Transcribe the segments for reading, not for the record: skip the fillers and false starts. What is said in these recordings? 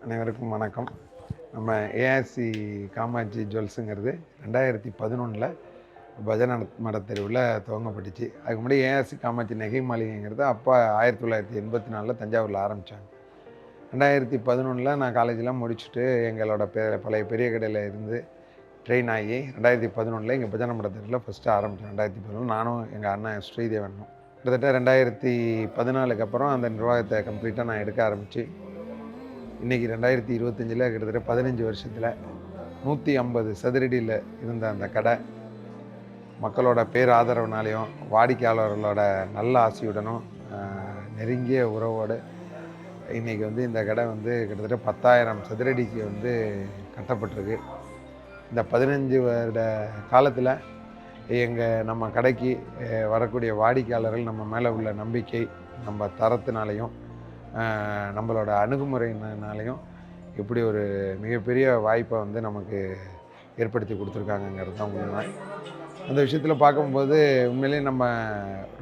அனைவருக்கும் வணக்கம். நம்ம ஏஆர்சி காமாட்சி ஜுவல்ஸுங்கிறது 2011 பஜனை மட தெருவில் துவங்கப்பட்டுச்சு. அதுக்கு முன்னாடி ஏஆர்சி காமாட்சி நகை மாளிகைங்கிறது அப்போ 1984 தஞ்சாவூரில் ஆரம்பித்தாங்க. 2011 நான் காலேஜெலாம் முடிச்சுட்டு எங்களோட பழைய பெரிய கடையில் இருந்து ட்ரெயின் ஆகி 2011 இங்கே பஜனை மட தெருவில் ஃபஸ்ட்டு ஆரம்பித்தோம். 2011 நானும் எங்கள் அண்ணன் ஸ்ரீதேவனும் கிட்டத்தட்ட 2014 அப்புறம் அந்த நிர்வாகத்தை கம்ப்ளீட்டாக நான் எடுக்க ஆரம்பித்து இன்றைக்கி 2025 கிட்டத்தட்ட 15 வருஷத்தில் 150 சதுரடியில் இருந்த அந்த கடை மக்களோட பேர் ஆதரவுனாலையும் வாடிக்கையாளர்களோட நல்ல ஆசையுடனும் நெருங்கிய உறவோடு இன்றைக்கி இந்த கடை கிட்டத்தட்ட 10,000 சதுரடிக்கு கட்டப்பட்டிருக்கு. இந்த 15 வருட காலத்தில் நம்ம கடைக்கு வரக்கூடிய வாடிக்கையாளர்கள் நம்ம மேலே உள்ள நம்பிக்கை, நம்ம தரத்தினாலையும் நம்மளோட அணுகுமுறையினாலையும் இப்படி ஒரு மிகப்பெரிய வாய்ப்பை நமக்கு ஏற்படுத்தி கொடுத்துருக்காங்கங்கிறது தான் உண்மை. அந்த விஷயத்தில் பார்க்கும்போது உண்மையிலேயே நம்ம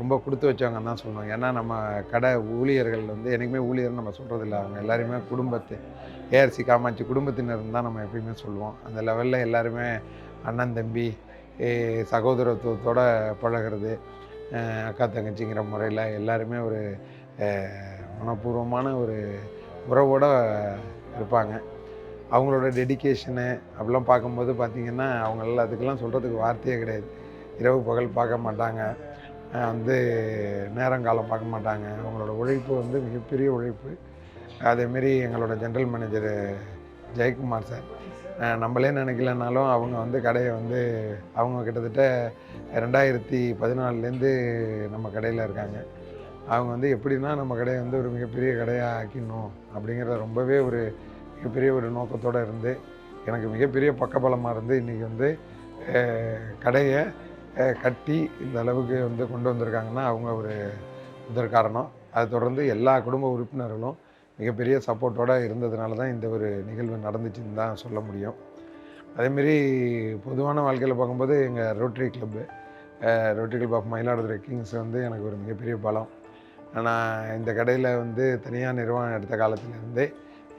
ரொம்ப கொடுத்து வச்சவங்கன்னு தான் சொல்லணும். ஏன்னா நம்ம கடை ஊழியர்கள் என்றைக்குமே ஊழியர்னு நம்ம சொல்கிறதில்ல. அவங்க எல்லாருமே ஏஆர்சி காமாட்சி குடும்பத்தினர் தான் நம்ம எப்பயுமே சொல்லுவோம். அந்த லெவலில் எல்லாருமே அண்ணன் தம்பி சகோதரத்துவத்தோடு பழகிறது, அக்கா தங்கச்சிங்கிற முறையில் எல்லாருமே ஒரு மனப்பூர்வமான ஒரு உறவோடு இருப்பாங்க. அவங்களோட டெடிக்கேஷனு அப்படிலாம் பார்க்கும்போது பார்த்திங்கன்னா அவங்களால அதுக்கெல்லாம் சொல்கிறதுக்கு வார்த்தையே கிடையாது. இரவு பகல் பார்க்க மாட்டாங்க, நேரங்காலம் பார்க்க மாட்டாங்க. அவங்களோட உழைப்பு மிகப்பெரிய உழைப்பு. அதேமாரி எங்களோட ஜென்ரல் மேனேஜர் ஜெயக்குமார் சார், நம்மளே நினைக்கலனாலும் அவங்க கடையை அவங்க கிட்டத்தட்ட 2014 நம்ம கடையில் இருக்காங்க. அவங்க எப்படின்னா நம்ம கடையை ஒரு மிகப்பெரிய கடையாக ஆக்கிடணும் அப்படிங்கிற ரொம்பவே ஒரு மிகப்பெரிய ஒரு நோக்கத்தோடு இருந்து எனக்கு மிகப்பெரிய பக்கபலமாக இருந்து இன்றைக்கி கடையை கட்டி இந்த அளவுக்கு கொண்டு வந்திருக்காங்கன்னா அவங்க ஒரு முதற் காரணம். அதை தொடர்ந்து எல்லா குடும்ப உறுப்பினர்களும் மிகப்பெரிய சப்போர்ட்டோடு இருந்ததுனால தான் இந்த ஒரு நிகழ்வு நடந்துச்சுன்னு தான் சொல்ல முடியும். அதேமாரி பொதுவான வாழ்க்கையில் பார்க்கும்போது எங்கள் rotary club of Mayiladuthurai kings எனக்கு ஒரு மிகப்பெரிய பலம். நான் இந்த கடையில் தனியாக நிர்வாகம் எடுத்த காலத்துலேருந்தே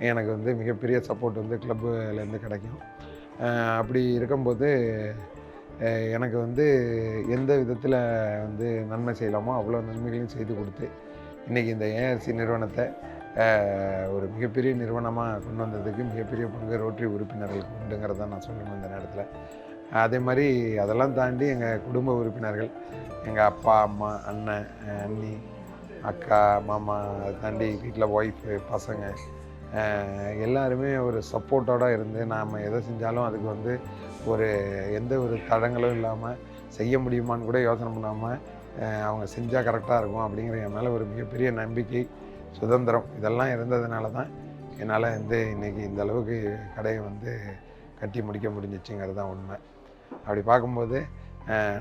எனக்கு மிகப்பெரிய சப்போர்ட் கிளப்புலேருந்து கிடைக்கும். அப்படி இருக்கும்போது எனக்கு எந்த விதத்தில் நன்மை செய்யலாமோ அவ்வளோ நன்மைகளையும் செய்து கொடுத்து இன்றைக்கி இந்த ஏஆர்சி நிறுவனத்தை ஒரு மிகப்பெரிய நிறுவனமாக கொண்டு வந்ததுக்கு மிகப்பெரிய பங்கு ரோட்டரி உறுப்பினர்களுக்கு உண்டுங்கிறத தான் நான் சொல்லணும் இந்த நேரத்தில். அதே மாதிரி அதெல்லாம் தாண்டி எங்கள் குடும்ப உறுப்பினர்கள், எங்கள் அப்பா அம்மா, அண்ணன் அண்ணி, அக்கா மாமா, அதை தாண்டி வீட்டில் ஒய்ஃபு பசங்க எல்லாருமே ஒரு சப்போர்ட்டோடு இருந்து நாம் எதை செஞ்சாலும் அதுக்கு ஒரு எந்த ஒரு தடங்களும் இல்லாமல் செய்ய முடியுமான்னு கூட யோசனை பண்ணாமல் அவங்க செஞ்சால் கரெக்டாக இருக்கும் அப்படிங்கிற என் மேலே ஒரு மிகப்பெரிய நம்பிக்கை, சுதந்திரம் இதெல்லாம் இருந்ததுனால தான் என்னால் இன்றைக்கி இந்த அளவுக்கு கடையை கட்டி முடிக்க முடிஞ்சிச்சுங்கிறது தான் உண்மை. அப்படி பார்க்கும்போது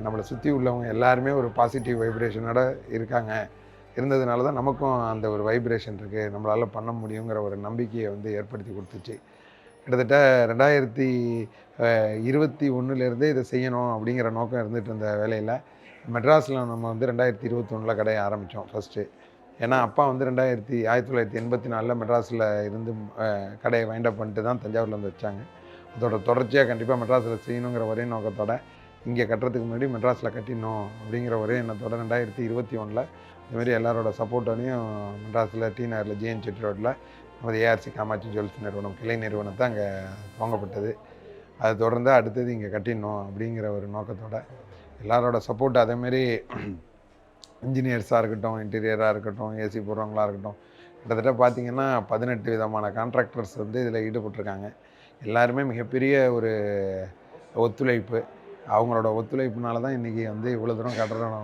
நம்மளை சுற்றி உள்ளவங்க எல்லாருமே ஒரு பாசிட்டிவ் வைப்ரேஷனோடு இருந்ததுனால தான் நமக்கும் அந்த ஒரு வைப்ரேஷன் இருக்குது, நம்மளால் பண்ண முடியுங்கிற ஒரு நம்பிக்கையை ஏற்படுத்தி கொடுத்துச்சு. கிட்டத்தட்ட 2021 இதை செய்யணும் அப்படிங்கிற நோக்கம் இருந்துகிட்டு இருந்த வேலையில் மெட்ராஸில் நம்ம 2021 கடையை ஆரம்பித்தோம் ஃபஸ்ட்டு. ஏன்னா அப்பா 1984 மெட்ராஸில் இருந்து கடையை வைண்டப் பண்ணிட்டு தான் தஞ்சாவூரில் வச்சாங்க. அதோட தொடர்ச்சியாக கண்டிப்பாக மெட்ராஸில் செய்யணுங்கிற ஒரே நோக்கத்தோட இங்கே கட்டுறதுக்கு முன்னாடி மெட்ராஸில் கட்டிடணும் அப்படிங்கிற ஒரே எண்ணத்தோட 2021 இதுமாரி எல்லாரோட சப்போர்ட்டோடையும் மெட்ராஸில் டி நகரில் ஜிஎன் செட்டி ரோட்டில் நமது ஏஆர்சி காமாட்சி ஜுவல்ஸ் நிறுவனம் கிளை நிறுவனத்தை அங்கே துவங்கப்பட்டது. அதை தொடர்ந்து அடுத்தது இங்கே கட்டிடணும் அப்படிங்கிற ஒரு நோக்கத்தோட எல்லாரோட சப்போர்ட், அதேமாரி இன்ஜினியர்ஸாக இருக்கட்டும், இன்டீரியராக இருக்கட்டும், ஏசி போடுறவங்களாக இருக்கட்டும், கிட்டத்தட்ட பார்த்திங்கன்னா 18 விதமான கான்ட்ராக்டர்ஸ் இதில் ஈடுபட்டிருக்காங்க. எல்லாருமே மிகப்பெரிய ஒரு ஒத்துழைப்பு. அவங்களோட ஒத்துழைப்புனால தான் இன்றைக்கி இவ்வளோ தூரம் கட்டடம்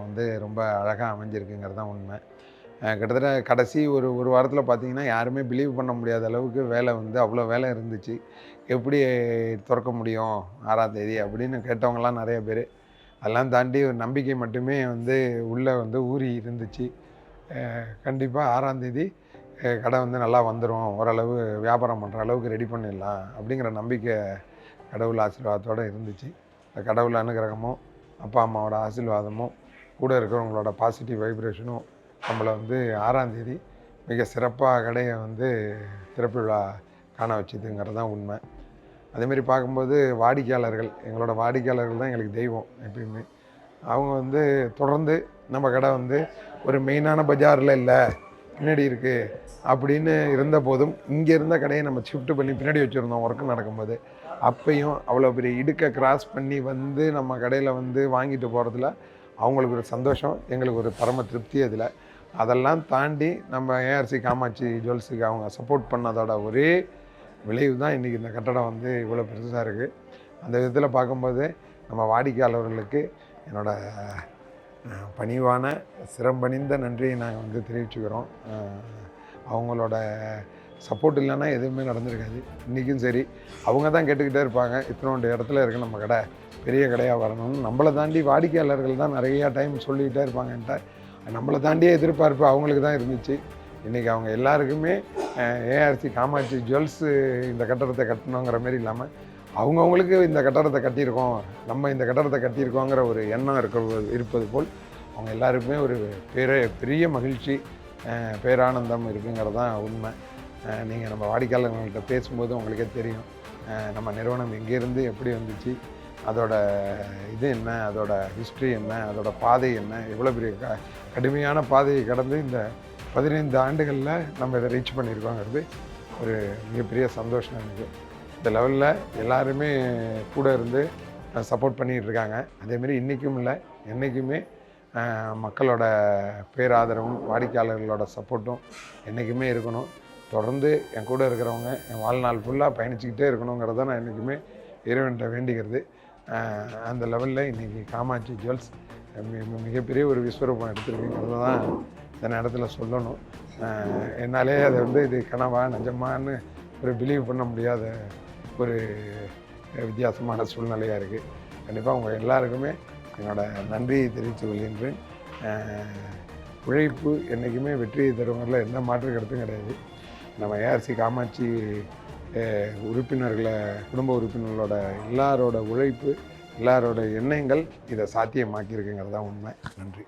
ரொம்ப அழகாக அமைஞ்சிருக்குங்கிறது தான் உண்மை. கிட்டத்தட்ட கடைசி ஒரு வாரத்தில் பார்த்திங்கன்னா யாருமே பிலீவ் பண்ண முடியாத அளவுக்கு வேலை அவ்வளோ வேலை இருந்துச்சு. எப்படி திறக்க முடியும் 6ஆம் தேதி அப்படின்னு கேட்டவங்களாம் நிறைய பேர். அதெல்லாம் தாண்டி ஒரு நம்பிக்கை மட்டுமே உள்ளே ஊறி இருந்துச்சு. கண்டிப்பாக 6ஆம் தேதி கடை நல்லா வந்துடும், ஓரளவு வியாபாரம் பண்ணுற அளவுக்கு ரெடி பண்ணிடலாம் அப்படிங்கிற நம்பிக்கை கடவுள் ஆசீர்வாதத்தோடு இருந்துச்சு. கடவுள் அனுகிரகமும் அப்பா அம்மாவோட ஆசீர்வாதமும் கூட இருக்கிறவங்களோட பாசிட்டிவ் வைப்ரேஷனும் நம்மளை 6ஆம் தேதி மிக சிறப்பாக கடையை திறப்பு விழா காண வச்சுதுங்கிறது தான் உண்மை. அதேமாரி பார்க்கும்போது எங்களோட வாடிக்கையாளர்கள் தான் எங்களுக்கு தெய்வம் எப்பயுமே. அவங்க வந்து தொடர்ந்து நம்ம கடை வந்து ஒரு மெயினான பஜாரில் இல்லை, பின்னாடி இருக்குது அப்படின்னு இருந்த போதும், இங்கே இருந்த கடையை நம்ம ஷிஃப்ட் பண்ணி பின்னாடி வச்சுருந்தோம் ஒர்க்கு நடக்கும்போது. அப்பையும் அவ்வளோ பெரிய இடுக்கை கிராஸ் பண்ணி வந்து நம்ம கடையில் வந்து வாங்கிட்டு போகிறதுல அவங்களுக்கு ஒரு சந்தோஷம், எங்களுக்கு ஒரு பரம திருப்தி அதில். அதெல்லாம் தாண்டி நம்ம ஏஆர்சி காமாட்சி ஜுவல்ஸுக்கு அவங்க சப்போர்ட் பண்ணதோட ஒரே விளைவு தான் இன்றைக்கி இந்த கட்டடம் வந்து இவ்வளோ பெருசாக இருக்குது. அந்த விதத்தில் பார்க்கும்போது நம்ம வாடிக்கையாளர்களுக்கு என்னோடய பணிவான சிரம்பணிந்த நன்றியை நாங்கள் வந்து தெரிவிச்சுக்கிறோம். அவங்களோட சப்போர்ட் இல்லைன்னா எதுவுமே நடந்திருக்காது. இன்றைக்கும் சரி, அவங்க தான் கேட்டுக்கிட்டே இருப்பாங்க, இத்தனோண்டு இடத்துல இருக்குது நம்ம கடை, பெரிய கடையாக வரணும்னு. நம்மளை தாண்டி வாடிக்கையாளர்கள் தான் நிறையா டைம் சொல்லிக்கிட்டே இருப்பாங்க என்கிட்ட. நம்மளை தாண்டியே எதிர்பார்ப்பு அவங்களுக்கு தான் இருந்துச்சு. இன்றைக்கி அவங்க எல்லாருக்குமே ஏஆர்சி காமாட்சி ஜுவல்ஸு இந்த கட்டடத்தை கட்டணுங்கிற மாரி இல்லாமல், அவங்கவுங்களுக்கு இந்த கட்டடத்தை கட்டியிருக்கோம், நம்ம இந்த கட்டடத்தை கட்டியிருக்கோங்கிற ஒரு எண்ணம் இருப்பது போல் அவங்க எல்லாருக்குமே ஒரு பெரிய மகிழ்ச்சி, பேரானந்தம் இருக்குங்கிறது தான் உண்மை. நீங்கள் நம்ம வாடிக்கையாளர்கள்கிட்ட பேசும்போது உங்களுக்கே தெரியும், நம்ம நிறுவனம் எங்கேருந்து எப்படி வந்துச்சு, அதோட இது என்ன, அதோட ஹிஸ்ட்ரி என்ன, அதோட பாதை என்ன, எவ்வளோ பெரிய கடுமையான பாதையை கடந்து இந்த 15 ஆண்டுகளில் நம்ம இதை ரீச் பண்ணியிருக்கோங்கிறது ஒரு மிகப்பெரிய சந்தோஷம் எனக்கு. இந்த லெவலில் எல்லாருமே கூட இருந்து சப்போர்ட் பண்ணிகிட்ருக்காங்க. அதேமாரி இன்றைக்கும் இல்லை, என்றைக்குமே மக்களோட பேராதரவும் வாடிக்கையாளர்களோட சப்போர்ட்டும் என்றைக்குமே இருக்கணும். தொடர்ந்து என் கூட இருக்கிறவங்க என் வாழ்நாள் ஃபுல்லாக பயணிச்சுக்கிட்டே இருக்கணுங்கிறத நான் என்றைக்குமே இறைவன்கிட்ட வேண்டிக்கிறது. அந்த லெவலில் இன்றைக்கி காமாட்சி ஜுவல்ஸ் மிகப்பெரிய ஒரு விஸ்வரூபம் எடுத்துருக்குங்கிறத தான் இந்த நேரத்தில் சொல்லணும். என்னாலே அதை வந்து இது கனவா நிஜமான்னு ஒரு பிலீவ் பண்ண முடியாத ஒரு வித்தியாசமான சூழ்நிலையாக இருக்குது. கண்டிப்பாக உங்கள் எல்லாருக்குமே என்னோடய நன்றியை தெரிவித்துக் கொள்கின்றேன். உழைப்பு என்றைக்குமே வெற்றியை தருவதில் எந்த மாற்று கருத்தும் கிடையாது. நம்ம ஏஆர்சி காமாட்சி குடும்ப உறுப்பினர்களோட எல்லாரோட உழைப்பு, எல்லாரோட எண்ணங்கள் இதை சாத்தியமாக்கியிருக்குங்கிறது தான் உண்மை. நன்றி.